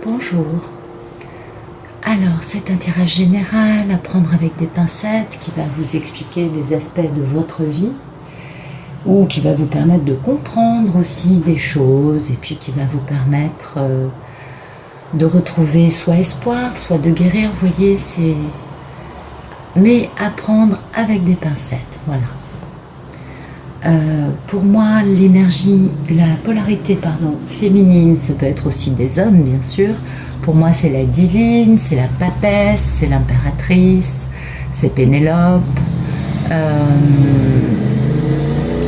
Bonjour. Alors, c'est un tirage général à prendre avec des pincettes qui va vous expliquer des aspects de votre vie ou qui va vous permettre de comprendre aussi des choses et puis qui va vous permettre de retrouver soit espoir, soit de guérir. Vous voyez, c'est... Mais à prendre avec des pincettes, voilà. Pour moi, l'énergie, la polarité, féminine, ça peut être aussi des hommes, bien sûr. Pour moi, c'est la divine, c'est la papesse, c'est l'impératrice, c'est Pénélope.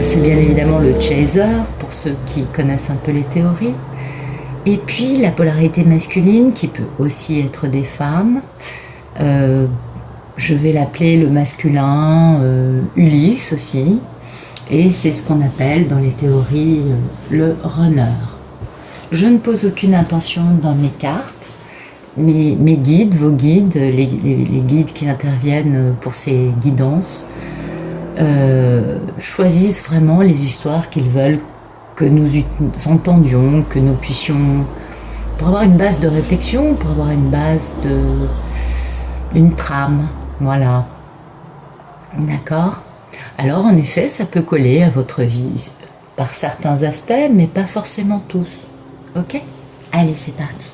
C'est bien évidemment le chaser, pour ceux qui connaissent un peu les théories. Et puis, la polarité masculine, qui peut aussi être des femmes. Je vais l'appeler le masculin, Ulysse aussi. Et c'est ce qu'on appelle dans les théories le runner. Je ne pose aucune intention dans mes cartes. Mes guides, vos guides, les guides qui interviennent pour ces guidances, choisissent vraiment les histoires qu'ils veulent que nous entendions, que nous puissions, pour avoir une base de réflexion, pour avoir une base une trame, voilà. D'accord ? Alors en effet, ça peut coller à votre vie par certains aspects, mais pas forcément tous. Ok ? Allez, c'est parti.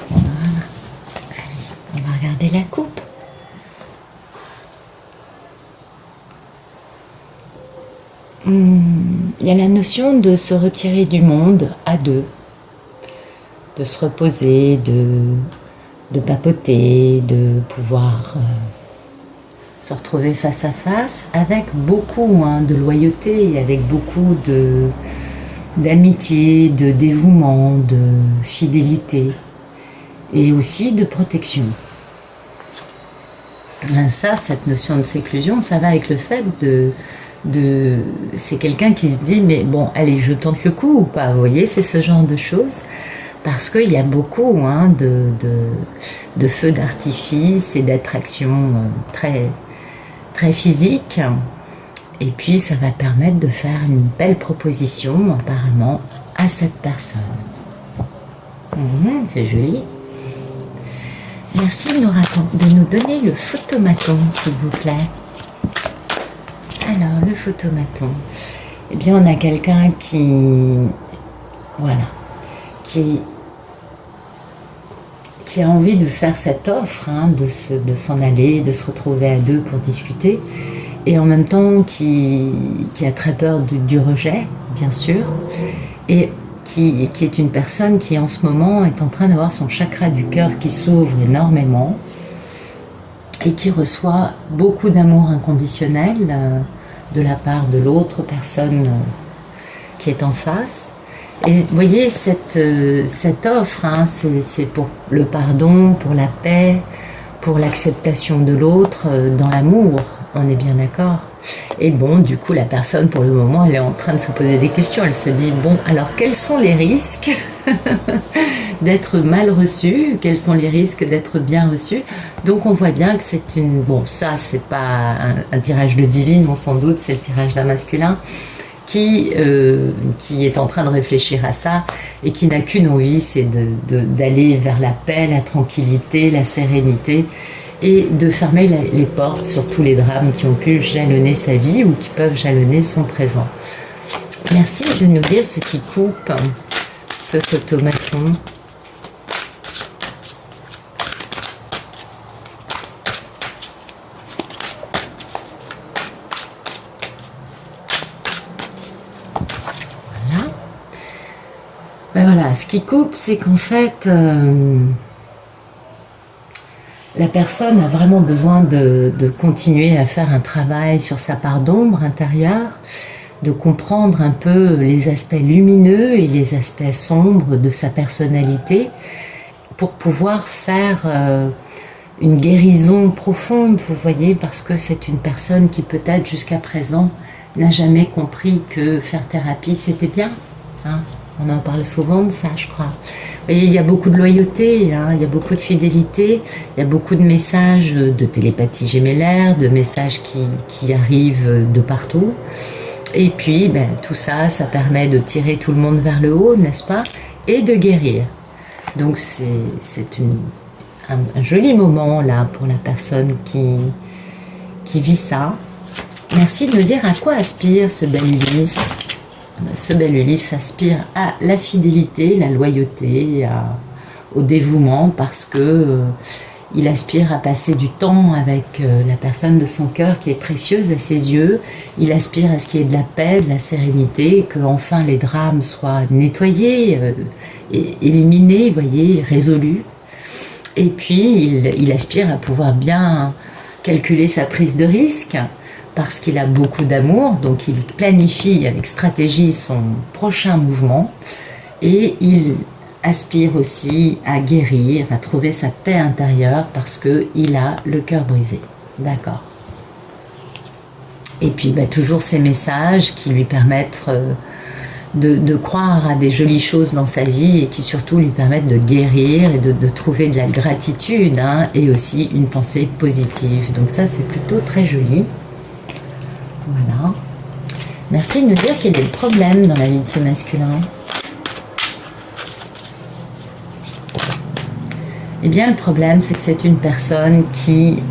Voilà. Allez, on va regarder la coupe. Il y a la notion de se retirer du monde à deux, de se reposer, de papoter, de pouvoir se retrouver face à face avec beaucoup de loyauté, avec beaucoup d'amitié, de dévouement, de fidélité et aussi de protection. Ça, cette notion de séclusion, ça va avec le fait c'est quelqu'un qui se dit mais bon allez je tente le coup ou pas, vous voyez, c'est ce genre de choses parce qu'il y a beaucoup de feux d'artifice et d'attractions très, très physiques et puis ça va permettre de faire une belle proposition apparemment à cette personne. C'est joli. Merci de nous donner le photomaton s'il vous plaît. Alors, le photomaton, eh bien, on a quelqu'un qui a envie de faire cette offre, de s'en aller, de se retrouver à deux pour discuter, et en même temps qui a très peur du rejet, bien sûr, et qui est une personne qui, en ce moment, est en train d'avoir son chakra du cœur qui s'ouvre énormément, et qui reçoit beaucoup d'amour inconditionnel de la part de l'autre personne qui est en face. Et vous voyez, cette offre, c'est pour le pardon, pour la paix, pour l'acceptation de l'autre dans l'amour, on est bien d'accord. Et bon, du coup, la personne, pour le moment, elle est en train de se poser des questions. Elle se dit, bon, alors quels sont les risques d'être mal reçu, quels sont les risques d'être bien reçu. Donc on voit bien que c'est une... Bon, ça c'est pas un tirage de divine, on s'en doute, c'est le tirage d'un masculin qui est en train de réfléchir à ça et qui n'a qu'une envie, c'est d'aller vers la paix, la tranquillité, la sérénité et de fermer les portes sur tous les drames qui ont pu jalonner sa vie ou qui peuvent jalonner son présent. Merci de nous dire ce qui coupe ce photomaton. Voilà, ce qui coupe, c'est qu'en fait, la personne a vraiment besoin de continuer à faire un travail sur sa part d'ombre intérieure, de comprendre un peu les aspects lumineux et les aspects sombres de sa personnalité pour pouvoir faire une guérison profonde, vous voyez, parce que c'est une personne qui peut-être jusqu'à présent n'a jamais compris que faire thérapie c'était bien, On en parle souvent de ça, je crois. Vous voyez, il y a beaucoup de loyauté, hein, il y a beaucoup de fidélité, il y a beaucoup de messages de télépathie gémellaire, de messages qui arrivent de partout. Et puis, ben, tout ça, ça permet de tirer tout le monde vers le haut, n'est-ce pas? Et de guérir. Donc, c'est un joli moment, là, pour la personne qui vit ça. Merci de nous dire à quoi aspire ce bel Ulysse. Ce bel Ulysse aspire à la fidélité, la loyauté, au dévouement, parce que il aspire à passer du temps avec la personne de son cœur qui est précieuse à ses yeux. Il aspire à ce qu'il y ait de la paix, de la sérénité, que enfin les drames soient nettoyés, éliminés, voyez, résolus. Et puis il aspire à pouvoir bien calculer sa prise de risque, parce qu'il a beaucoup d'amour, donc il planifie avec stratégie son prochain mouvement, et il aspire aussi à guérir, à trouver sa paix intérieure, parce qu'il a le cœur brisé. D'accord. Et puis bah, toujours ces messages qui lui permettent de croire à des jolies choses dans sa vie, et qui surtout lui permettent de guérir et de trouver de la gratitude, hein, et aussi une pensée positive. Donc ça, c'est plutôt très joli. Voilà. Merci de nous dire quel est le problème dans la vie de ce masculin. Eh bien, le problème, c'est que c'est une personne qui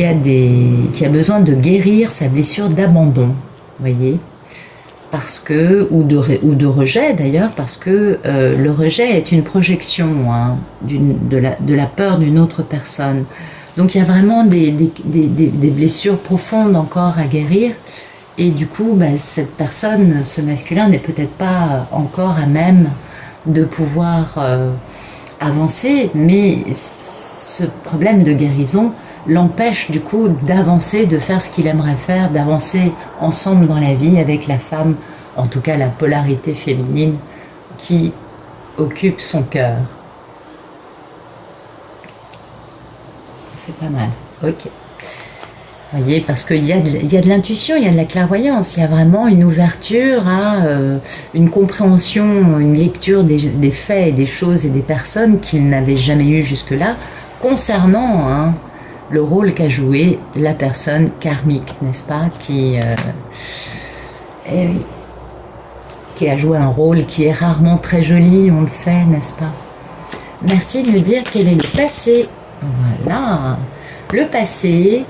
a besoin de guérir sa blessure d'abandon, voyez, parce que ou de rejet d'ailleurs, parce que le rejet est une projection, hein, de la peur d'une autre personne. Donc il y a vraiment des blessures profondes encore à guérir, et du coup bah, cette personne, ce masculin n'est peut-être pas encore à même de pouvoir avancer, mais ce problème de guérison l'empêche du coup d'avancer, de faire ce qu'il aimerait faire, d'avancer ensemble dans la vie avec la femme, en tout cas la polarité féminine qui occupe son cœur. C'est pas mal, ok. Vous voyez, parce qu'il y a de l'intuition, il y a de la clairvoyance, il y a vraiment une ouverture à une compréhension, une lecture des faits et des choses et des personnes qu'il n'avait jamais eu jusque-là, concernant hein, le rôle qu'a joué la personne karmique, n'est-ce pas, qui a joué un rôle qui est rarement très joli, on le sait, n'est-ce pas? Merci de me dire quel est le passé. Voilà, le passé,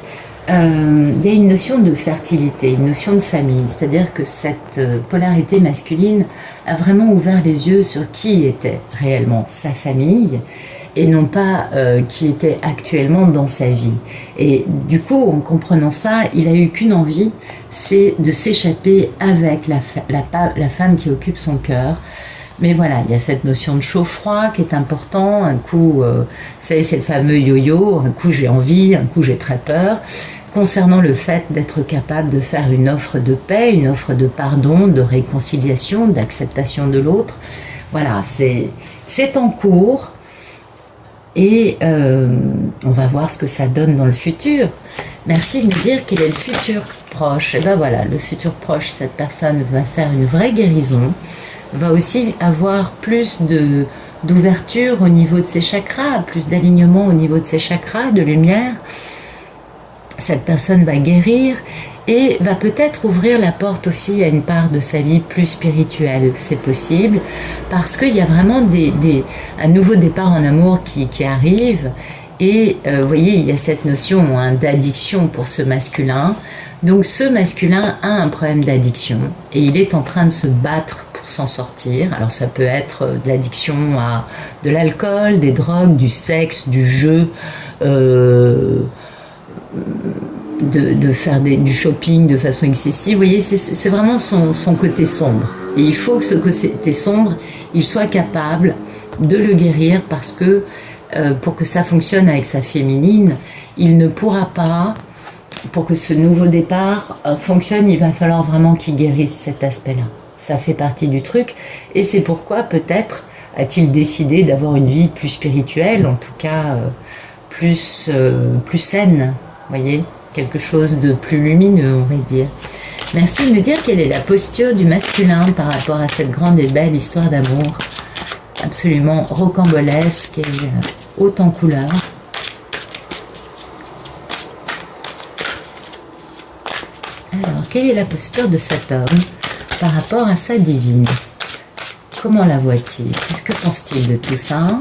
il y a une notion de fertilité, une notion de famille, c'est-à-dire que cette polarité masculine a vraiment ouvert les yeux sur qui était réellement sa famille et non pas qui était actuellement dans sa vie. Et du coup, en comprenant ça, il a eu qu'une envie, c'est de s'échapper avec la femme qui occupe son cœur. Mais voilà, il y a cette notion de chaud-froid qui est important. Un coup, vous savez, c'est le fameux yo-yo. Un coup, j'ai envie, un coup, j'ai très peur. Concernant le fait d'être capable de faire une offre de paix, une offre de pardon, de réconciliation, d'acceptation de l'autre. Voilà, c'est en cours. Et on va voir ce que ça donne dans le futur. Merci de me dire quel est le futur proche. Et ben voilà, le futur proche, cette personne va faire une vraie guérison, va aussi avoir plus d'ouverture au niveau de ses chakras, plus d'alignement au niveau de ses chakras, de lumière. Cette personne va guérir et va peut-être ouvrir la porte aussi à une part de sa vie plus spirituelle. C'est possible parce qu'il y a vraiment un nouveau départ en amour qui arrive. Et vous voyez, il y a cette notion hein, d'addiction pour ce masculin. Donc ce masculin a un problème d'addiction et il est en train de se battre pour s'en sortir. Alors ça peut être de l'addiction à de l'alcool, des drogues, du sexe, du jeu, de faire du shopping de façon excessive. Vous voyez, c'est vraiment son côté sombre. Et il faut que ce côté sombre, il soit capable de le guérir parce que pour que ça fonctionne avec sa féminine, il ne pourra pas, pour que ce nouveau départ fonctionne, il va falloir vraiment qu'il guérisse cet aspect-là. Ça fait partie du truc et c'est pourquoi peut-être a-t-il décidé d'avoir une vie plus spirituelle, en tout cas plus saine, vous voyez, quelque chose de plus lumineux, on va dire. Merci de nous dire quelle est la posture du masculin par rapport à cette grande et belle histoire d'amour, absolument rocambolesque et haute en couleurs. Alors, quelle est la posture de cet homme par rapport à sa divine? Comment la voit-il? Qu'est-ce que pense-t-il de tout ça?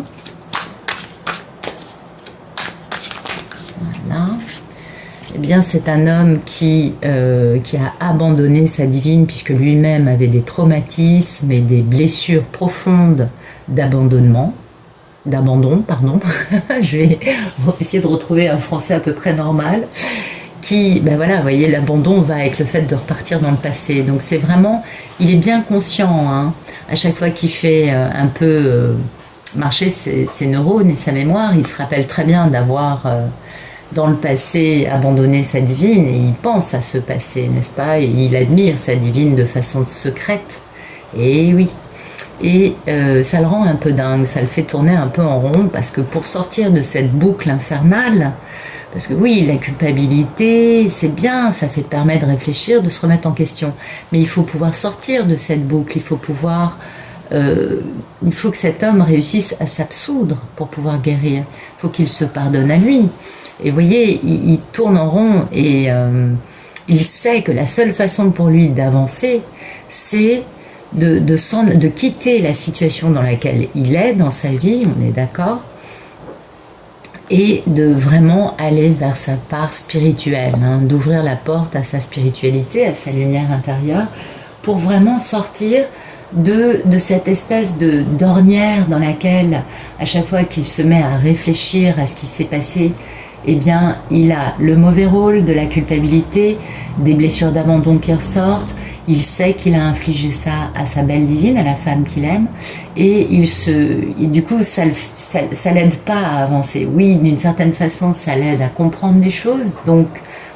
Voilà. Eh bien, c'est un homme qui a abandonné sa divine puisque lui-même avait des traumatismes et des blessures profondes d'abandon, pardon. Je vais essayer de retrouver un français à peu près normal. Qui, ben voilà, vous voyez, l'abandon va avec le fait de repartir dans le passé. Donc c'est vraiment, il est bien conscient, hein, à chaque fois qu'il fait un peu marcher ses neurones et sa mémoire, il se rappelle très bien d'avoir dans le passé abandonné sa divine et il pense à ce passé, n'est-ce pas? Et il admire sa divine de façon secrète. Et oui. Et ça le rend un peu dingue, ça le fait tourner un peu en rond parce que pour sortir de cette boucle infernale, parce que oui, la culpabilité, c'est bien, ça fait permettre de réfléchir, de se remettre en question. Mais il faut pouvoir sortir de cette boucle, il faut que cet homme réussisse à s'absoudre pour pouvoir guérir. Il faut qu'il se pardonne à lui. Et vous voyez, il tourne en rond et il sait que la seule façon pour lui d'avancer, c'est de quitter la situation dans laquelle il est dans sa vie, on est d'accord, et de vraiment aller vers sa part spirituelle, hein, d'ouvrir la porte à sa spiritualité, à sa lumière intérieure, pour vraiment sortir de cette espèce d'ornière dans laquelle, à chaque fois qu'il se met à réfléchir à ce qui s'est passé, eh bien, il a le mauvais rôle de la culpabilité, des blessures d'abandon qui ressortent. Il sait qu'il a infligé ça à sa belle divine, à la femme qu'il aime, et du coup, ça l'aide pas à avancer. Oui, d'une certaine façon, ça l'aide à comprendre des choses, donc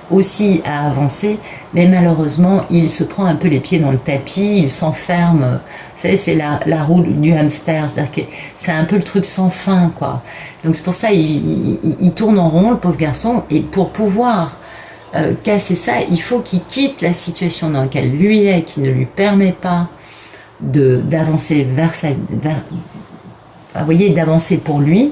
aussi à avancer, mais malheureusement, il se prend un peu les pieds dans le tapis, il s'enferme. Vous savez, c'est la roue du hamster, c'est-à-dire que c'est un peu le truc sans fin, quoi. Donc c'est pour ça, il tourne en rond, le pauvre garçon, et pour pouvoir casser ça, il faut qu'il quitte la situation dans laquelle lui est, qui ne lui permet pas d'avancer vous voyez, d'avancer pour lui,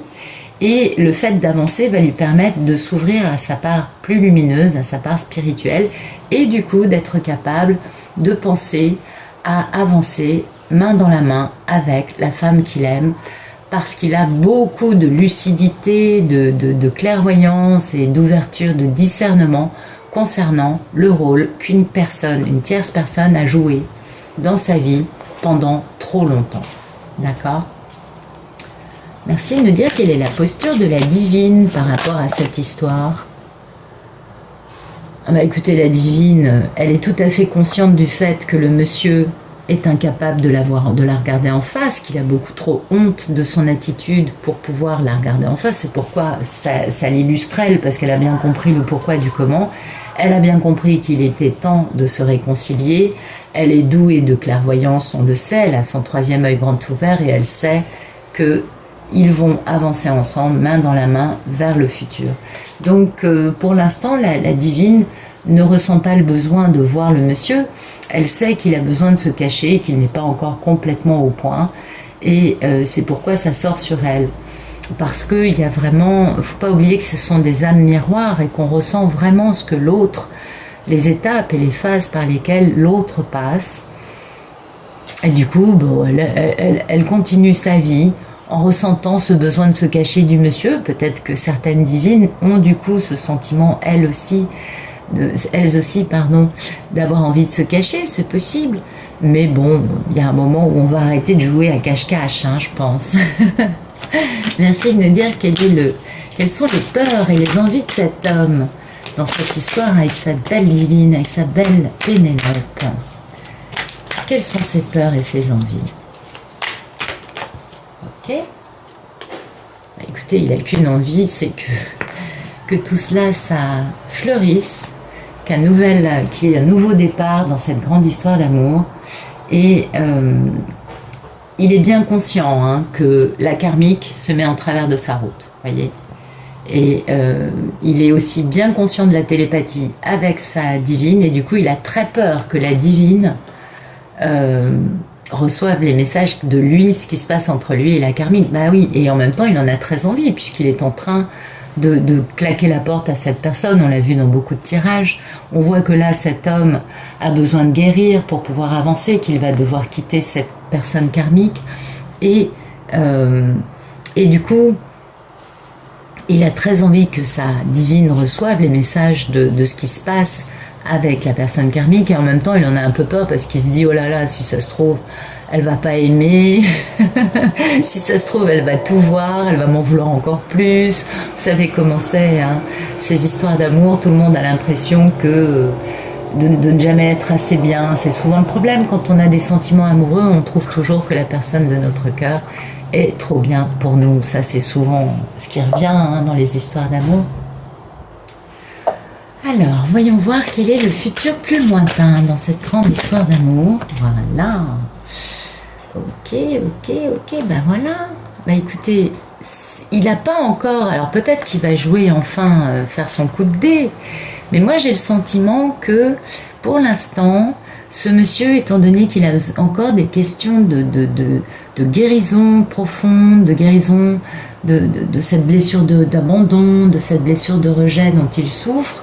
et le fait d'avancer va lui permettre de s'ouvrir à sa part plus lumineuse, à sa part spirituelle, et du coup d'être capable de penser à avancer main dans la main avec la femme qu'il aime, parce qu'il a beaucoup de lucidité, de clairvoyance et d'ouverture, de discernement concernant le rôle qu'une personne, une tierce personne a joué dans sa vie pendant trop longtemps. D'accord? Merci de nous dire quelle est la posture de la divine par rapport à cette histoire. Ah bah écoutez, la divine, elle est tout à fait consciente du fait que le monsieur est incapable de la regarder en face, qu'il a beaucoup trop honte de son attitude pour pouvoir la regarder en face. C'est pourquoi ça l'illustre elle, parce qu'elle a bien compris le pourquoi du comment. Elle a bien compris qu'il était temps de se réconcilier. Elle est douée de clairvoyance, on le sait, elle a son troisième œil grand ouvert et elle sait qu'ils vont avancer ensemble, main dans la main, vers le futur. Donc pour l'instant, la divine ne ressent pas le besoin de voir le monsieur. Elle sait qu'il a besoin de se cacher, qu'il n'est pas encore complètement au point. Et c'est pourquoi ça sort sur elle. Parce qu'il y a vraiment... Il ne faut pas oublier que ce sont des âmes miroirs et qu'on ressent vraiment ce que l'autre, les étapes et les phases par lesquelles l'autre passe. Et du coup, bon, elle continue sa vie en ressentant ce besoin de se cacher du monsieur. Peut-être que certaines divines ont du coup ce sentiment, elles aussi, d'avoir envie de se cacher, c'est possible. Mais bon, il y a un moment où on va arrêter de jouer à cache-cache, hein, je pense. Merci de nous dire quelles sont les peurs et les envies de cet homme dans cette histoire avec sa belle divine, avec sa belle Pénélope. Quelles sont ses peurs et ses envies? Ok. Bah, écoutez, il n'a qu'une envie, c'est que tout cela, ça fleurisse, qu'il y ait un nouveau départ dans cette grande histoire d'amour. Et il est bien conscient, hein, que la karmique se met en travers de sa route, voyez. Et il est aussi bien conscient de la télépathie avec sa divine, et du coup il a très peur que la divine reçoive les messages de lui, ce qui se passe entre lui et la karmique. Bah oui, et en même temps il en a très envie, puisqu'il est en train de claquer la porte à cette personne. On l'a vu dans beaucoup de tirages. On voit que là, cet homme a besoin de guérir pour pouvoir avancer, qu'il va devoir quitter cette personne karmique. Et du coup, il a très envie que sa divine reçoive les messages de ce qui se passe avec la personne karmique. Et en même temps, il en a un peu peur parce qu'il se dit, oh là là, si ça se trouve, elle va pas aimer, si ça se trouve elle va tout voir, elle va m'en vouloir encore plus. Vous savez comment c'est, hein, ces histoires d'amour, tout le monde a l'impression que de ne jamais être assez bien. C'est souvent le problème quand on a des sentiments amoureux, on trouve toujours que la personne de notre cœur est trop bien pour nous. Ça c'est souvent ce qui revient, hein, dans les histoires d'amour. Alors, voyons voir quel est le futur plus lointain dans cette grande histoire d'amour. Voilà. Ok, ben voilà. Bah écoutez, il n'a pas encore... Alors peut-être qu'il va jouer enfin, faire son coup de dé. Mais moi j'ai le sentiment que, pour l'instant, ce monsieur, étant donné qu'il a encore des questions de guérison profonde, de guérison de cette blessure d'abandon, de cette blessure de rejet dont il souffre,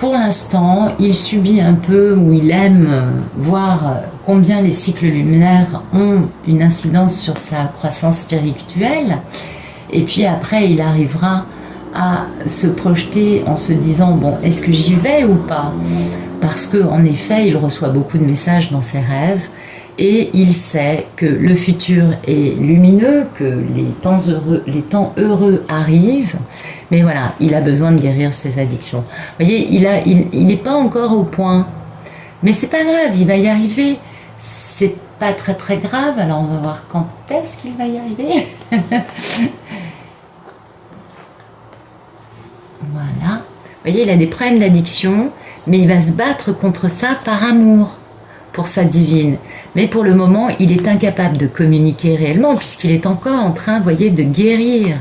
pour l'instant, il subit un peu, ou il aime voir combien les cycles lunaires ont une incidence sur sa croissance spirituelle. Et puis après, il arrivera à se projeter en se disant, bon, est-ce que j'y vais ou pas? Parce qu'en effet, il reçoit beaucoup de messages dans ses rêves, et il sait que le futur est lumineux, que les temps heureux arrivent, mais voilà, il a besoin de guérir ses addictions. Vous voyez, il n'est pas encore au point, mais c'est pas grave, il va y arriver. C'est pas très très grave, alors on va voir quand est-ce qu'il va y arriver. Voilà. Vous voyez, il a des problèmes d'addiction, mais il va se battre contre ça par amour pour sa divine. Mais pour le moment, il est incapable de communiquer réellement, puisqu'il est encore en train, vous voyez, de guérir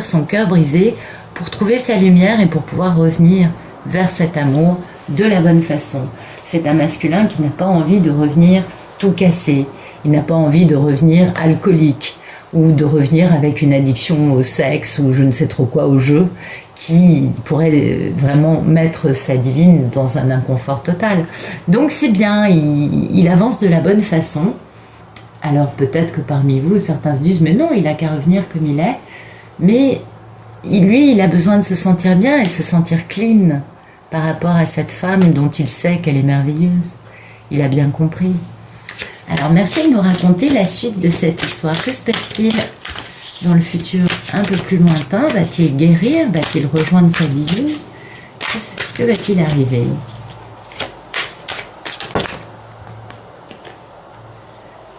son cœur brisé pour trouver sa lumière et pour pouvoir revenir vers cet amour de la bonne façon. C'est un masculin qui n'a pas envie de revenir tout cassé, il n'a pas envie de revenir alcoolique, ou de revenir avec une addiction au sexe, ou je ne sais trop quoi, au jeu, qui pourrait vraiment mettre sa divine dans un inconfort total. Donc c'est bien, il avance de la bonne façon. Alors peut-être que parmi vous, certains se disent, mais non, il n'a qu'à revenir comme il est. Mais lui, il a besoin de se sentir bien et de se sentir clean par rapport à cette femme dont il sait qu'elle est merveilleuse. Il a bien compris. Alors merci de nous raconter la suite de cette histoire. Que se passe-t-il dans le futur un peu plus lointain? Va-t-il guérir? Va-t-il rejoindre sa divine? Que va-t-il arriver?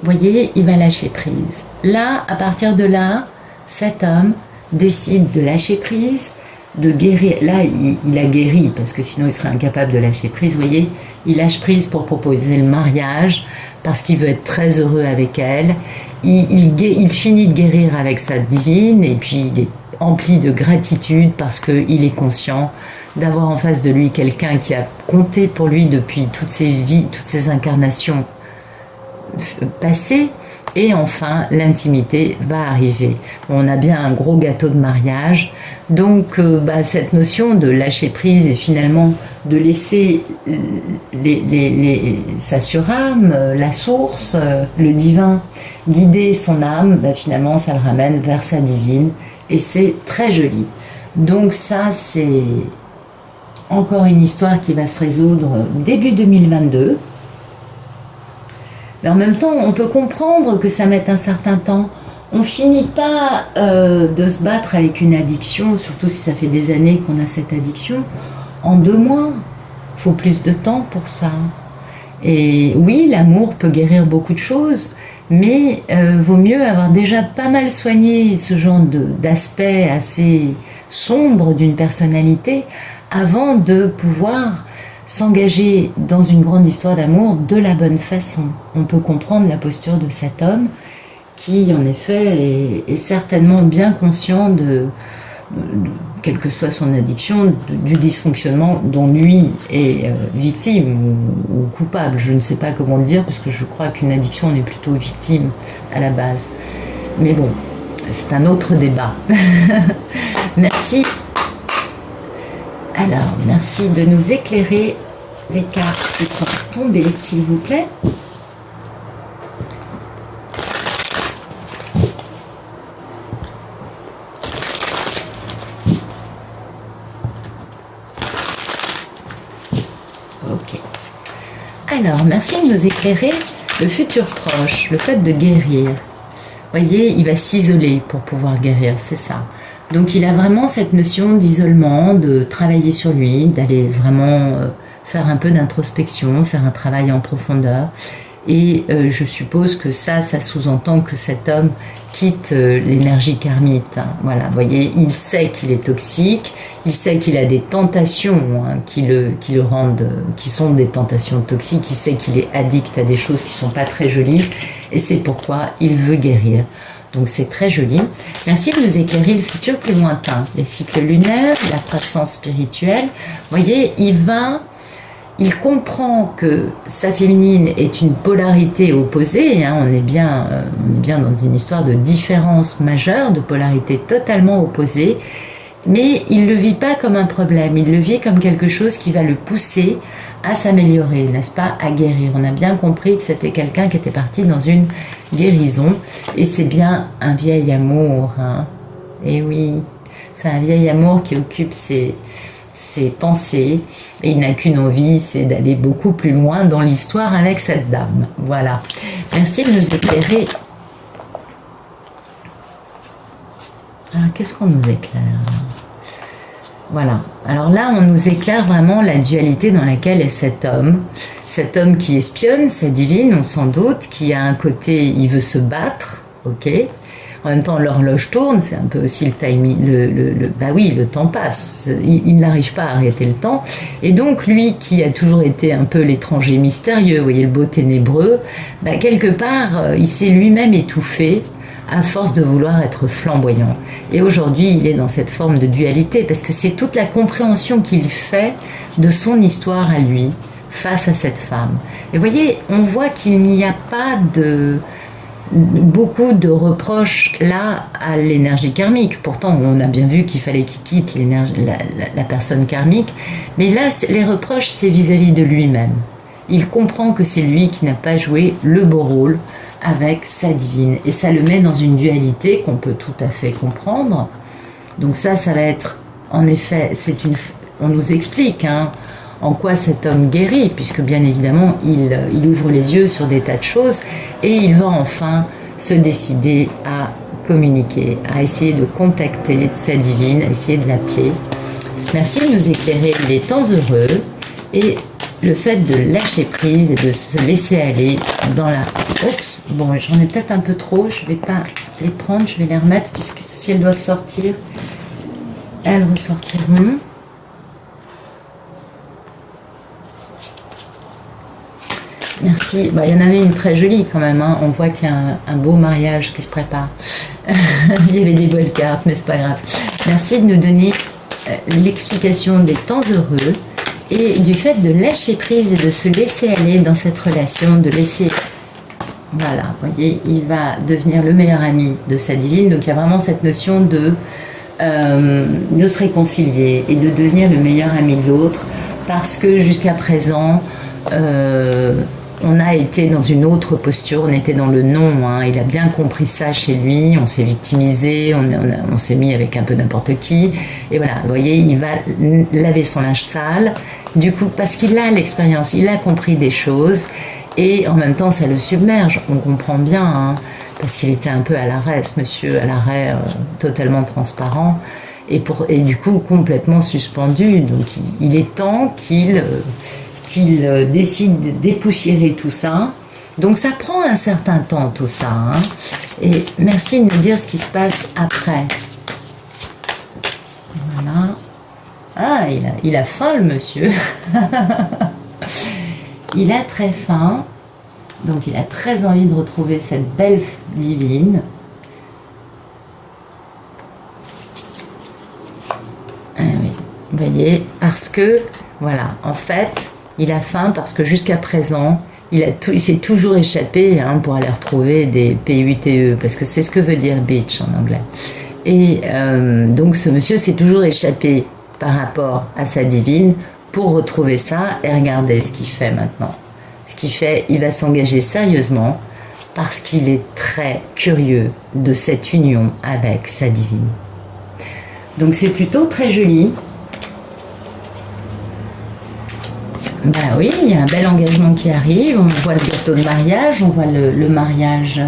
Vous voyez, il va lâcher prise. Là, à partir de là, cet homme décide de lâcher prise, de guérir. Là, il a guéri, parce que sinon il serait incapable de lâcher prise. Vous voyez, il lâche prise pour proposer le mariage, parce qu'il veut être très heureux avec elle. Il finit de guérir avec sa divine, et puis il est empli de gratitude parce qu'il est conscient d'avoir en face de lui quelqu'un qui a compté pour lui depuis toutes ses vies, toutes ses incarnations passées. Et enfin, l'intimité va arriver. On a bien un gros gâteau de mariage. Donc, cette notion de lâcher prise et finalement de laisser sa surâme, la source, le divin, guider son âme, finalement, ça le ramène vers sa divine. Et c'est très joli. Donc ça, c'est encore une histoire qui va se résoudre début 2022. Mais en même temps, on peut comprendre que ça mette un certain temps. On finit pas de se battre avec une addiction, surtout si ça fait des années qu'on a cette addiction, en 2 mois. Il faut plus de temps pour ça. Et oui, l'amour peut guérir beaucoup de choses, mais vaut mieux avoir déjà pas mal soigné ce genre d'aspect assez sombre d'une personnalité avant de pouvoir s'engager dans une grande histoire d'amour de la bonne façon. On peut comprendre la posture de cet homme qui, en effet, est certainement bien conscient quelle que soit son addiction, du dysfonctionnement dont lui est victime ou coupable. Je ne sais pas comment le dire, parce que je crois qu'une addiction, on est plutôt victime à la base. Mais bon, c'est un autre débat. Merci. Alors, merci de nous éclairer les cartes qui sont tombées, s'il vous plaît. Ok. Alors, merci de nous éclairer le futur proche, le fait de guérir. Vous voyez, il va s'isoler pour pouvoir guérir, c'est ça. Donc il a vraiment cette notion d'isolement, de travailler sur lui, d'aller vraiment faire un peu d'introspection, faire un travail en profondeur. Et je suppose que ça sous-entend que cet homme quitte l'énergie karmique. Hein. Voilà, vous voyez, il sait qu'il est toxique, il sait qu'il a des tentations hein, qui le rendent, qui sont des tentations toxiques, il sait qu'il est addict à des choses qui sont pas très jolies, et c'est pourquoi il veut guérir. Donc c'est très joli. Merci de nous éclairer le futur plus lointain, les cycles lunaires, la croissance spirituelle. Vous voyez, il comprend que sa féminine est une polarité opposée. Hein, on est bien dans une histoire de différence majeure, de polarité totalement opposée. Mais il le vit pas comme un problème. Il le vit comme quelque chose qui va le pousser à s'améliorer, n'est-ce pas, à guérir. On a bien compris que c'était quelqu'un qui était parti dans une guérison, et c'est bien un vieil amour, hein. Et oui, c'est un vieil amour qui occupe ses pensées, et il n'a qu'une envie, c'est d'aller beaucoup plus loin dans l'histoire avec cette dame. Voilà. Merci de nous éclairer. Alors, qu'est-ce qu'on nous éclaire ? Voilà. Alors là, on nous éclaire vraiment la dualité dans laquelle est cet homme qui espionne sa divine, on s'en doute, qui a un côté, il veut se battre, ok. En même temps, l'horloge tourne, c'est un peu aussi le timing, bah oui, le temps passe, il n'arrive pas à arrêter le temps. Et donc, lui qui a toujours été un peu l'étranger mystérieux, vous voyez, le beau ténébreux, bah quelque part, il s'est lui-même étouffé à force de vouloir être flamboyant. Et aujourd'hui, il est dans cette forme de dualité, parce que c'est toute la compréhension qu'il fait de son histoire à lui, face à cette femme. Et vous voyez, on voit qu'il n'y a pas beaucoup de reproches là à l'énergie karmique. Pourtant, on a bien vu qu'il fallait qu'il quitte la personne karmique. Mais là, les reproches, c'est vis-à-vis de lui-même. Il comprend que c'est lui qui n'a pas joué le beau rôle avec sa divine. Et ça le met dans une dualité qu'on peut tout à fait comprendre. Donc ça va être, en effet, on nous explique hein, en quoi cet homme guérit, puisque bien évidemment, il ouvre les yeux sur des tas de choses, et il va enfin se décider à communiquer, à essayer de contacter sa divine, à essayer de l'appeler. Merci de nous éclairer les temps heureux, et le fait de lâcher prise et de se laisser aller dans la... Oups, bon, j'en ai peut-être un peu trop, je ne vais pas les prendre, je vais les remettre, puisque si elles doivent sortir, elles ressortiront. Merci. Bah, il y en avait une très jolie quand même, hein. On voit qu'il y a un beau mariage qui se prépare. Il y avait des belles cartes, mais c'est pas grave. Merci de nous donner l'explication des temps heureux, et du fait de lâcher prise et de se laisser aller dans cette relation, de laisser... Voilà, vous voyez, il va devenir le meilleur ami de sa divine. Donc il y a vraiment cette notion de se réconcilier et de devenir le meilleur ami de l'autre, parce que jusqu'à présent, on a été dans une autre posture, on était dans le non, hein. Il a bien compris ça chez lui, on s'est victimisé, on s'est mis avec un peu n'importe qui, et voilà, vous voyez, il va laver son linge sale, du coup, parce qu'il a l'expérience, il a compris des choses, et en même temps, ça le submerge, on comprend bien, hein, parce qu'il était un peu à l'arrêt, ce monsieur, à l'arrêt totalement transparent, et du coup, complètement suspendu, donc il est temps qu'il décide de dépoussiérer tout ça. Donc ça prend un certain temps tout ça. Hein. Et merci de nous dire ce qui se passe après. Voilà. Ah, il a faim le monsieur. Il a très faim. Donc il a très envie de retrouver cette belle divine. voyez, parce que, voilà, en fait, il a faim parce que jusqu'à présent, il s'est toujours échappé pour aller retrouver des PUTE, parce que c'est ce que veut dire bitch en anglais. Et donc ce monsieur s'est toujours échappé par rapport à sa divine pour retrouver ça, et regardez ce qu'il fait maintenant. Ce qu'il fait, il va s'engager sérieusement parce qu'il est très curieux de cette union avec sa divine. Donc c'est plutôt très joli. Ben oui, il y a un bel engagement qui arrive, on voit le gâteau de mariage, on voit le mariage,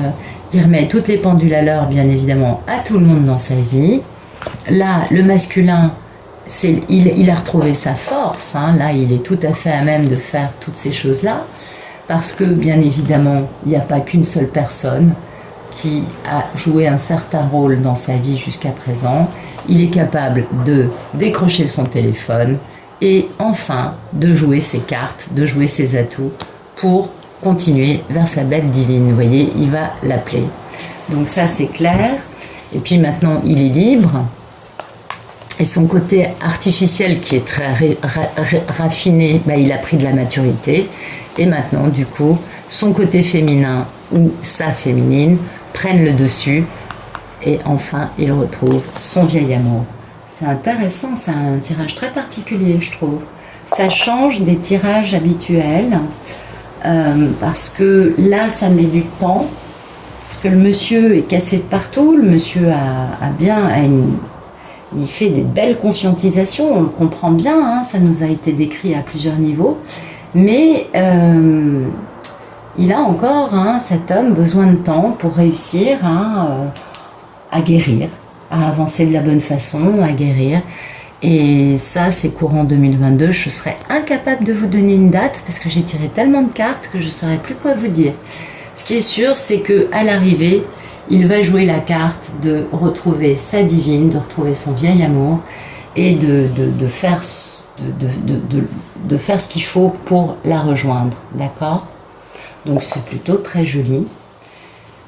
il remet toutes les pendules à l'heure, bien évidemment, à tout le monde dans sa vie. Là, le masculin, il a retrouvé sa force, là, il est tout à fait à même de faire toutes ces choses-là, parce que, bien évidemment, il n'y a pas qu'une seule personne qui a joué un certain rôle dans sa vie jusqu'à présent. Il est capable de décrocher son téléphone, et enfin de jouer ses cartes, de jouer ses atouts pour continuer vers sa bête divine. Vous voyez, il va l'appeler. Donc ça c'est clair. Et puis maintenant il est libre. Et son côté artificiel qui est très raffiné, il a pris de la maturité. Et maintenant du coup, son côté féminin ou sa féminine prennent le dessus. Et enfin il retrouve son vieil amour. C'est intéressant, c'est un tirage très particulier, je trouve. Ça change des tirages habituels, parce que là, ça met du temps, parce que le monsieur est cassé de partout, le monsieur il fait des belles conscientisations, on le comprend bien, ça nous a été décrit à plusieurs niveaux, mais il a encore, cet homme, besoin de temps pour réussir à guérir, à avancer de la bonne façon, à guérir. Et ça, c'est courant 2022. Je serais incapable de vous donner une date parce que j'ai tiré tellement de cartes que je ne saurais plus quoi vous dire. Ce qui est sûr, c'est qu'à l'arrivée, il va jouer la carte de retrouver sa divine, de retrouver son vieil amour et de faire ce qu'il faut pour la rejoindre. D'accord ? Donc c'est plutôt très joli.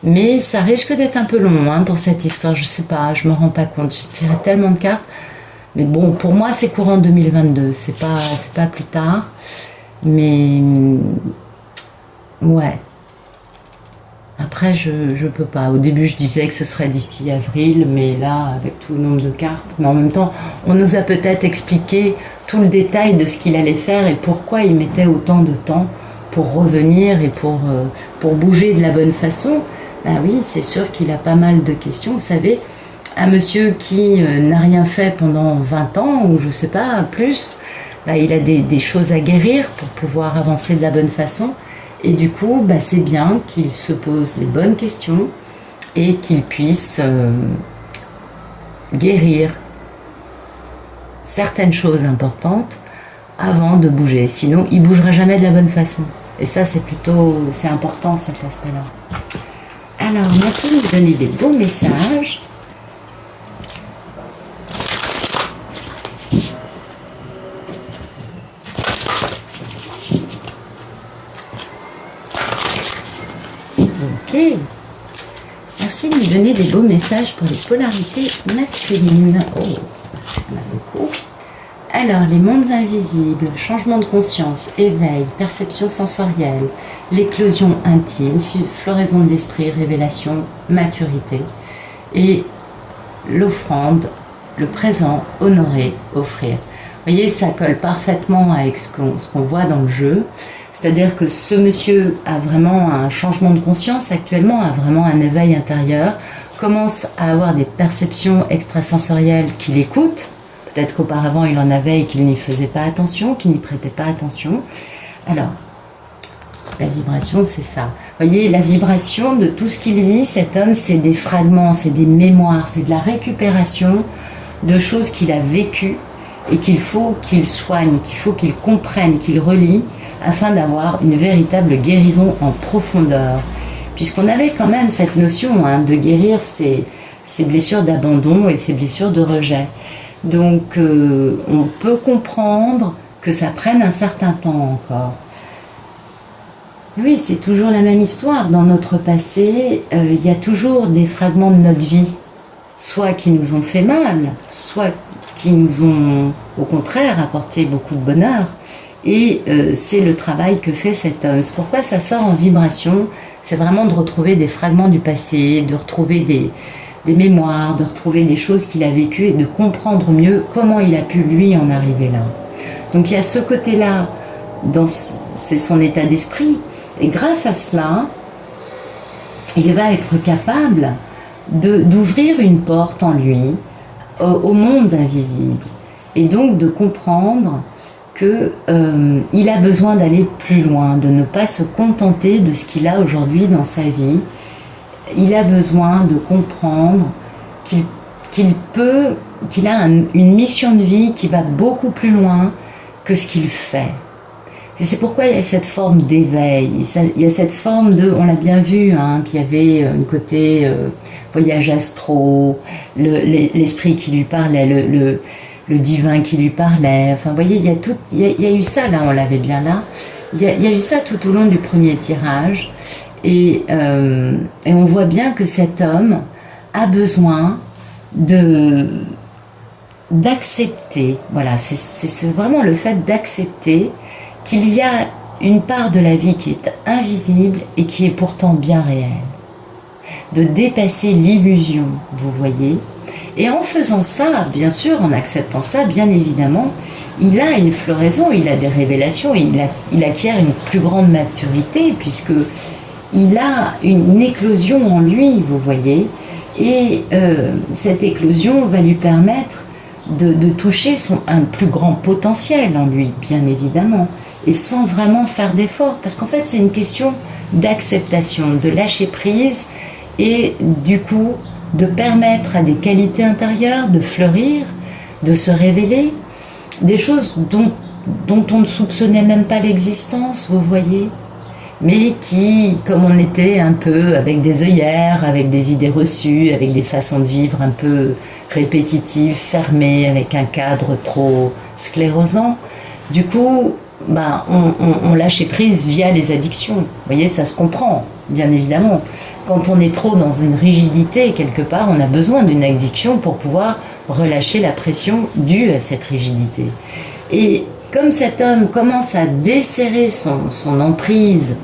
Mais ça risque d'être un peu long pour cette histoire, je sais pas, je me rends pas compte, j'ai tiré tellement de cartes. Mais bon, pour moi c'est courant 2022, c'est pas plus tard. Mais ouais. Après je peux pas. Au début je disais que ce serait d'ici avril, mais là avec tout le nombre de cartes. Mais en même temps, on nous a peut-être expliqué tout le détail de ce qu'il allait faire et pourquoi il mettait autant de temps pour revenir et pour bouger de la bonne façon. Ben oui, c'est sûr qu'il a pas mal de questions. Vous savez, un monsieur qui n'a rien fait pendant 20 ans, ou je sais pas, plus, il a des choses à guérir pour pouvoir avancer de la bonne façon. Et du coup, c'est bien qu'il se pose les bonnes questions et qu'il puisse guérir certaines choses importantes avant de bouger. Sinon, il ne bougera jamais de la bonne façon. Et ça, c'est important, cet aspect-là. Alors, merci de me donner des beaux messages. Ok. Merci de me donner des beaux messages pour les polarités masculines. Oh, il y en a beaucoup. Alors, les mondes invisibles, changement de conscience, éveil, perception sensorielle, l'éclosion intime, floraison de l'esprit, révélation, maturité. Et l'offrande, le présent, honorer, offrir. Vous voyez, ça colle parfaitement avec ce qu'on voit dans le jeu. C'est-à-dire que ce monsieur a vraiment un changement de conscience actuellement, a vraiment un éveil intérieur, commence à avoir des perceptions extrasensorielles qui l'écoutent. Peut-être qu'auparavant il en avait et qu'il n'y faisait pas attention, qu'il n'y prêtait pas attention. Alors, la vibration, c'est ça. Vous voyez, la vibration de tout ce qu'il vit, cet homme, c'est des fragments, c'est des mémoires, c'est de la récupération de choses qu'il a vécues et qu'il faut qu'il soigne, qu'il faut qu'il comprenne, qu'il relie, afin d'avoir une véritable guérison en profondeur. Puisqu'on avait quand même cette notion de guérir ces blessures d'abandon et ces blessures de rejet. Donc on peut comprendre que ça prenne un certain temps encore. Oui, c'est toujours la même histoire. Dans notre passé, il y a toujours des fragments de notre vie, soit qui nous ont fait mal, soit qui nous ont au contraire apporter beaucoup de bonheur. Et c'est le travail que fait cet homme. C'est pourquoi ça sort en vibration. C'est vraiment de retrouver des fragments du passé, de retrouver des mémoires, de retrouver des choses qu'il a vécues et de comprendre mieux comment il a pu lui en arriver là. Donc il y a ce côté-là, c'est son état d'esprit. Et grâce à cela, il va être capable d'ouvrir une porte en lui au monde invisible. Et donc de comprendre qu'il a besoin d'aller plus loin, de ne pas se contenter de ce qu'il a aujourd'hui dans sa vie. Il a besoin de comprendre qu'il a une mission de vie qui va beaucoup plus loin que ce qu'il fait. Et c'est pourquoi il y a cette forme d'éveil, il y a cette forme de, on l'a bien vu, hein, qu'il y avait un côté voyage astro, l'esprit qui lui parlait, le divin qui lui parlait. Enfin, vous voyez, il y a eu ça là, on l'avait bien là. Il y a eu ça tout au long du premier tirage. Et on voit bien que cet homme a besoin d'accepter. Voilà, c'est vraiment le fait d'accepter qu'il y a une part de la vie qui est invisible et qui est pourtant bien réelle. De dépasser l'illusion, vous voyez. Et en faisant ça, bien sûr, en acceptant ça, bien évidemment, il a une floraison, il a des révélations, il acquiert une plus grande maturité, puisque il a une éclosion en lui, vous voyez, et cette éclosion va lui permettre de toucher un plus grand potentiel en lui, bien évidemment, et sans vraiment faire d'efforts, parce qu'en fait c'est une question d'acceptation, de lâcher prise, et du coup de permettre à des qualités intérieures de fleurir, de se révéler, des choses dont on ne soupçonnait même pas l'existence, vous voyez, mais qui, comme on était un peu avec des œillères, avec des idées reçues, avec des façons de vivre un peu répétitives, fermées, avec un cadre trop sclérosant, du coup, on lâchait prise via les addictions. Vous voyez, ça se comprend, bien évidemment. Quand on est trop dans une rigidité, quelque part, on a besoin d'une addiction pour pouvoir relâcher la pression due à cette rigidité. Et comme cet homme commence à desserrer son emprise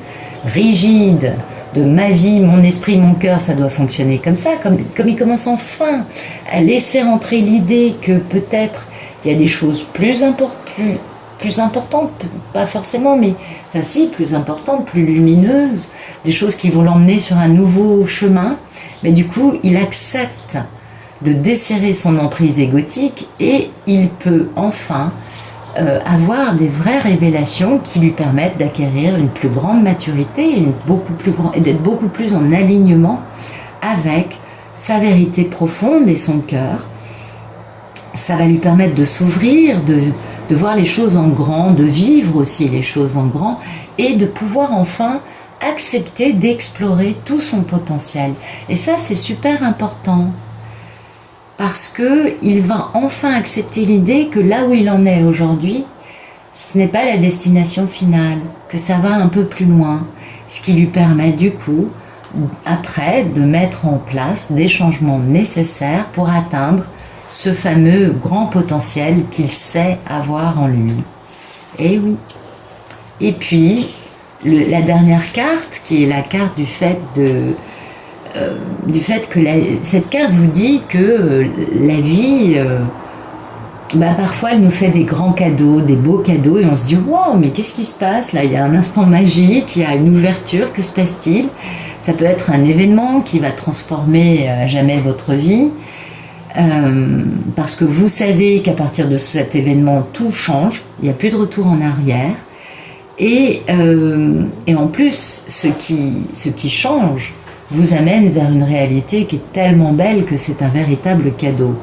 rigide de ma vie, mon esprit, mon cœur, ça doit fonctionner comme ça, comme il commence enfin à laisser entrer l'idée que peut-être il y a des choses plus importantes, pas forcément, mais enfin si, plus importantes, plus lumineuses, des choses qui vont l'emmener sur un nouveau chemin, mais du coup, il accepte de desserrer son emprise égotique et il peut enfin avoir des vraies révélations qui lui permettent d'acquérir une plus grande maturité et d'être beaucoup plus en alignement avec sa vérité profonde et son cœur. Ça va lui permettre de s'ouvrir, de voir les choses en grand, de vivre aussi les choses en grand et de pouvoir enfin accepter d'explorer tout son potentiel. Et ça, c'est super important parce qu'il va enfin accepter l'idée que là où il en est aujourd'hui, ce n'est pas la destination finale, que ça va un peu plus loin, ce qui lui permet du coup, après, de mettre en place des changements nécessaires pour atteindre ce fameux grand potentiel qu'il sait avoir en lui. Et oui. Et puis, la dernière carte, qui est la carte du fait que cette carte vous dit que la vie, parfois elle nous fait des grands cadeaux, des beaux cadeaux, et on se dit « Wow, mais qu'est-ce qui se passe là? Il y a un instant magique, il y a une ouverture, que se passe-t-il » Ça peut être un événement qui va transformer à jamais votre vie, parce que vous savez qu'à partir de cet événement, tout change, il n'y a plus de retour en arrière. Et en plus, ce qui change vous amène vers une réalité qui est tellement belle que c'est un véritable cadeau.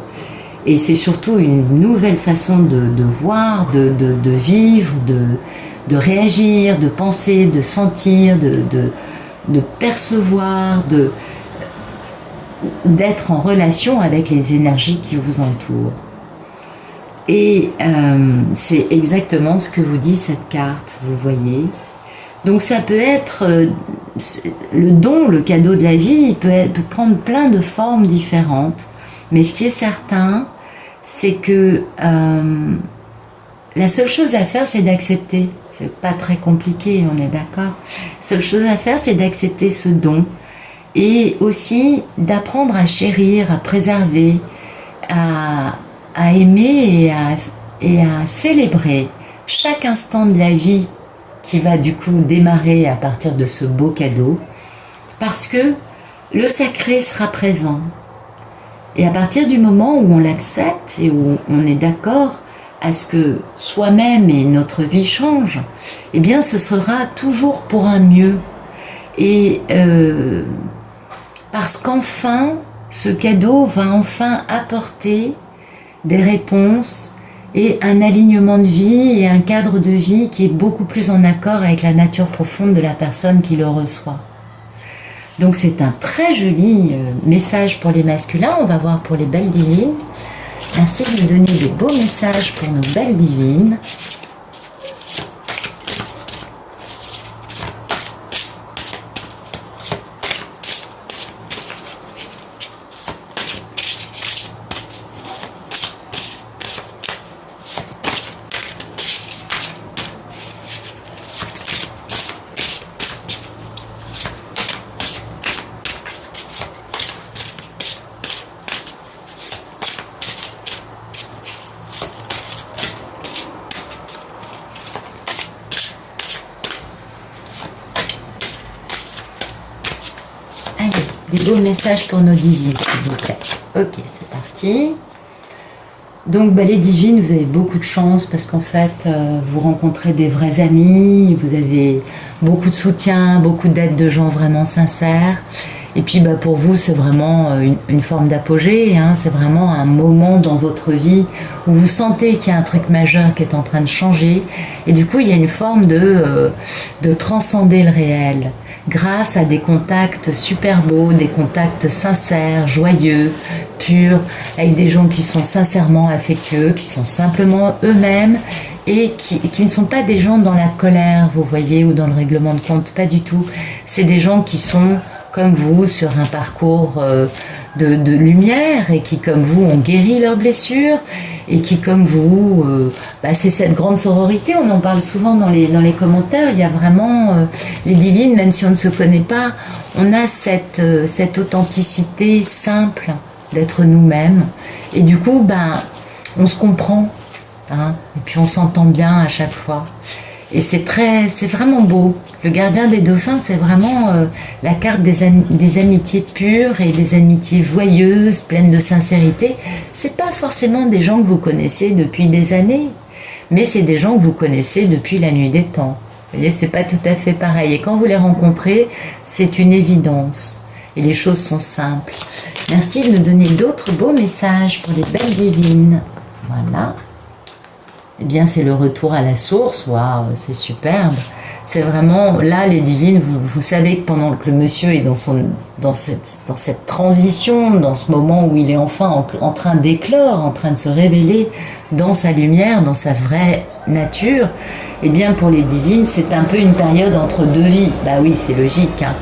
Et c'est surtout une nouvelle façon de voir, de vivre, de réagir, de penser, de sentir, de percevoir, d'être en relation avec les énergies qui vous entourent. Et c'est exactement ce que vous dit cette carte, vous voyez. Donc ça peut être le don, le cadeau de la vie, il peut prendre plein de formes différentes. Mais ce qui est certain, c'est que La seule chose à faire, c'est d'accepter. C'est pas très compliqué, on est d'accord. La seule chose à faire, c'est d'accepter ce don. Et aussi d'apprendre à chérir, à préserver, à aimer et à célébrer chaque instant de la vie qui va du coup démarrer à partir de ce beau cadeau. Parce que le sacré sera présent. Et à partir du moment où on l'accepte et où on est d'accord à ce que soi-même et notre vie changent, eh bien ce sera toujours pour un mieux. Et parce qu'enfin, ce cadeau va enfin apporter des réponses et un alignement de vie et un cadre de vie qui est beaucoup plus en accord avec la nature profonde de la personne qui le reçoit. Donc c'est un très joli message pour les masculins. On va voir pour les belles divines. Merci de nous donner des beaux messages pour nos belles divines. Des beaux messages pour nos divines, s'il vous plaît. Ok, c'est parti. Donc, les divines, vous avez beaucoup de chance parce qu'en fait, vous rencontrez des vrais amis, vous avez beaucoup de soutien, beaucoup d'aide de gens vraiment sincères. Et puis, pour vous, c'est vraiment une forme d'apogée. Hein, c'est vraiment un moment dans votre vie où vous sentez qu'il y a un truc majeur qui est en train de changer. Et du coup, il y a une forme de transcender le réel, grâce à des contacts super beaux, des contacts sincères, joyeux, purs, avec des gens qui sont sincèrement affectueux, qui sont simplement eux-mêmes et qui ne sont pas des gens dans la colère, vous voyez, ou dans le règlement de compte, pas du tout. C'est des gens qui sont comme vous sur un parcours de lumière et qui comme vous ont guéri leurs blessures et qui comme vous, c'est cette grande sororité, on en parle souvent dans les commentaires, il y a vraiment les divines, même si on ne se connaît pas, on a cette authenticité simple d'être nous-mêmes et du coup on se comprend, hein, et puis on s'entend bien à chaque fois. Et c'est vraiment beau. Le gardien des dauphins, c'est vraiment la carte des amitiés pures et des amitiés joyeuses, pleines de sincérité. C'est pas forcément des gens que vous connaissez depuis des années, mais c'est des gens que vous connaissez depuis la nuit des temps. Vous voyez, c'est pas tout à fait pareil. Et quand vous les rencontrez, c'est une évidence. Et les choses sont simples. Merci de nous donner d'autres beaux messages pour les belles divines. Voilà. Eh bien, c'est le retour à la source. Waouh, c'est superbe. C'est vraiment, là, les divines, vous savez que pendant que le monsieur est dans cette transition, dans ce moment où il est enfin en train d'éclore, en train de se révéler dans sa lumière, dans sa vraie nature, eh bien, pour les divines, c'est un peu une période entre deux vies. Bah oui, c'est logique, hein.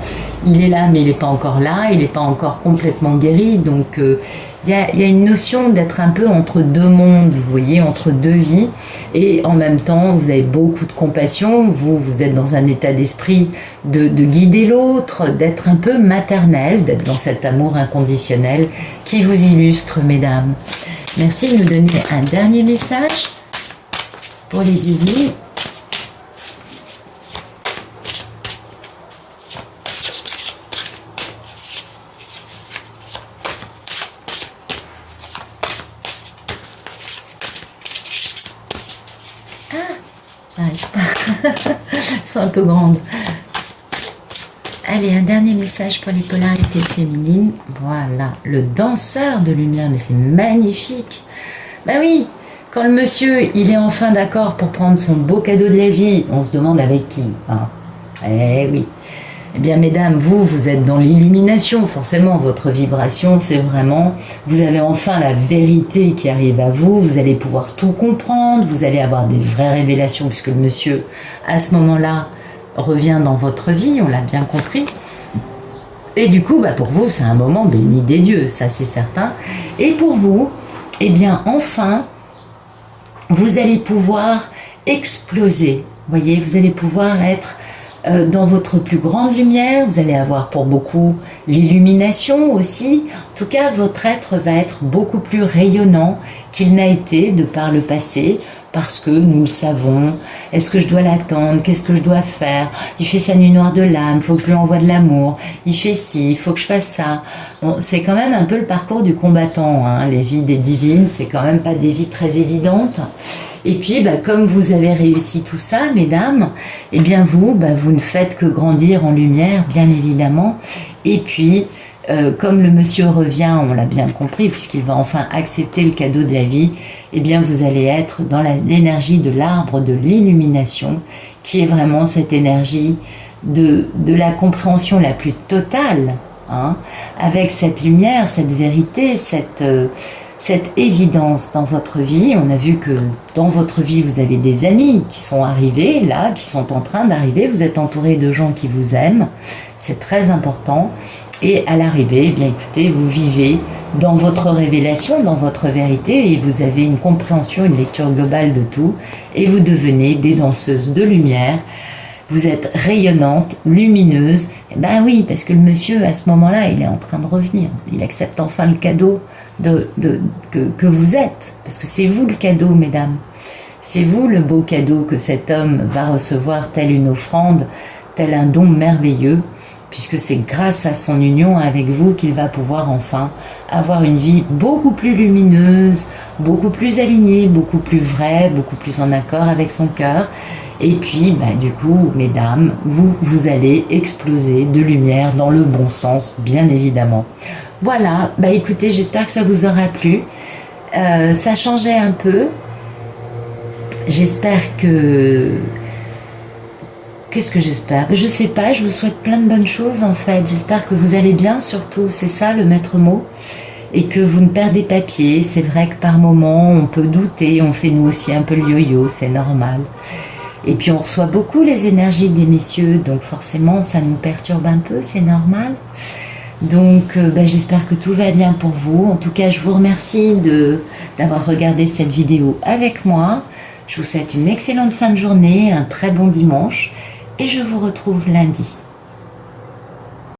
Il est là, mais il n'est pas encore là, il n'est pas encore complètement guéri, donc il y a une notion d'être un peu entre deux mondes, vous voyez, entre deux vies, et en même temps, vous avez beaucoup de compassion, vous êtes dans un état d'esprit de guider l'autre, d'être un peu maternel, d'être dans cet amour inconditionnel qui vous illustre, mesdames. Merci de nous donner un dernier message pour les divines. J'arrive pas. Elles sont un peu grandes. Allez, un dernier message pour les polarités féminines. Voilà, le danseur de lumière, mais c'est magnifique. Bah oui, quand le monsieur, il est enfin d'accord pour prendre son beau cadeau de la vie, on se demande avec qui, hein. Eh oui. Eh bien, mesdames, vous êtes dans l'illumination, forcément, votre vibration, c'est vraiment, vous avez enfin la vérité qui arrive à vous, vous allez pouvoir tout comprendre, vous allez avoir des vraies révélations, puisque le monsieur, à ce moment-là, revient dans votre vie, on l'a bien compris. Et du coup, pour vous, c'est un moment béni des dieux, ça c'est certain. Et pour vous, eh bien, enfin, vous allez pouvoir exploser. Vous voyez, vous allez pouvoir être dans votre plus grande lumière, vous allez avoir pour beaucoup l'illumination aussi. En tout cas, votre être va être beaucoup plus rayonnant qu'il n'a été de par le passé, parce que nous le savons. Est-ce que je dois l'attendre? Qu'est-ce que je dois faire? Il fait sa nuit noire de l'âme, il faut que je lui envoie de l'amour. Il fait ci, il faut que je fasse ça. Bon, c'est quand même un peu le parcours du combattant, hein. Les vies des divines, c'est quand même pas des vies très évidentes. Et puis, comme vous avez réussi tout ça, mesdames, eh bien vous ne faites que grandir en lumière, bien évidemment. Et puis, comme le monsieur revient, on l'a bien compris, puisqu'il va enfin accepter le cadeau de la vie, eh bien vous allez être dans l'énergie de l'arbre de l'illumination, qui est vraiment cette énergie de la compréhension la plus totale, hein, avec cette lumière, cette vérité, cette évidence dans votre vie. On a vu que dans votre vie, vous avez des amis qui sont arrivés là, qui sont en train d'arriver. Vous êtes entouré de gens qui vous aiment. C'est très important. Et à l'arrivée, eh bien écoutez, vous vivez dans votre révélation, dans votre vérité, et vous avez une compréhension, une lecture globale de tout, et vous devenez des danseuses de lumière. Vous êtes rayonnante, lumineuse. Eh ben oui, parce que le monsieur, à ce moment-là, il est en train de revenir. Il accepte enfin le cadeau que vous êtes. Parce que c'est vous le cadeau, mesdames. C'est vous le beau cadeau que cet homme va recevoir, tel une offrande, tel un don merveilleux, puisque c'est grâce à son union avec vous qu'il va pouvoir enfin avoir une vie beaucoup plus lumineuse, beaucoup plus alignée, beaucoup plus vraie, beaucoup plus en accord avec son cœur. Et puis, du coup, mesdames, vous allez exploser de lumière dans le bon sens, bien évidemment. Voilà, écoutez, j'espère que ça vous aura plu. Ça changeait un peu. J'espère que... Qu'est-ce que j'espère? Je sais pas, je vous souhaite plein de bonnes choses en fait. J'espère que vous allez bien surtout, c'est ça le maître mot. Et que vous ne perdez pas pied. C'est vrai que par moments, on peut douter, on fait nous aussi un peu le yo-yo, c'est normal. Et puis on reçoit beaucoup les énergies des messieurs, donc forcément ça nous perturbe un peu, c'est normal. Donc j'espère que tout va bien pour vous. En tout cas, je vous remercie d'avoir regardé cette vidéo avec moi. Je vous souhaite une excellente fin de journée, un très bon dimanche, et je vous retrouve lundi.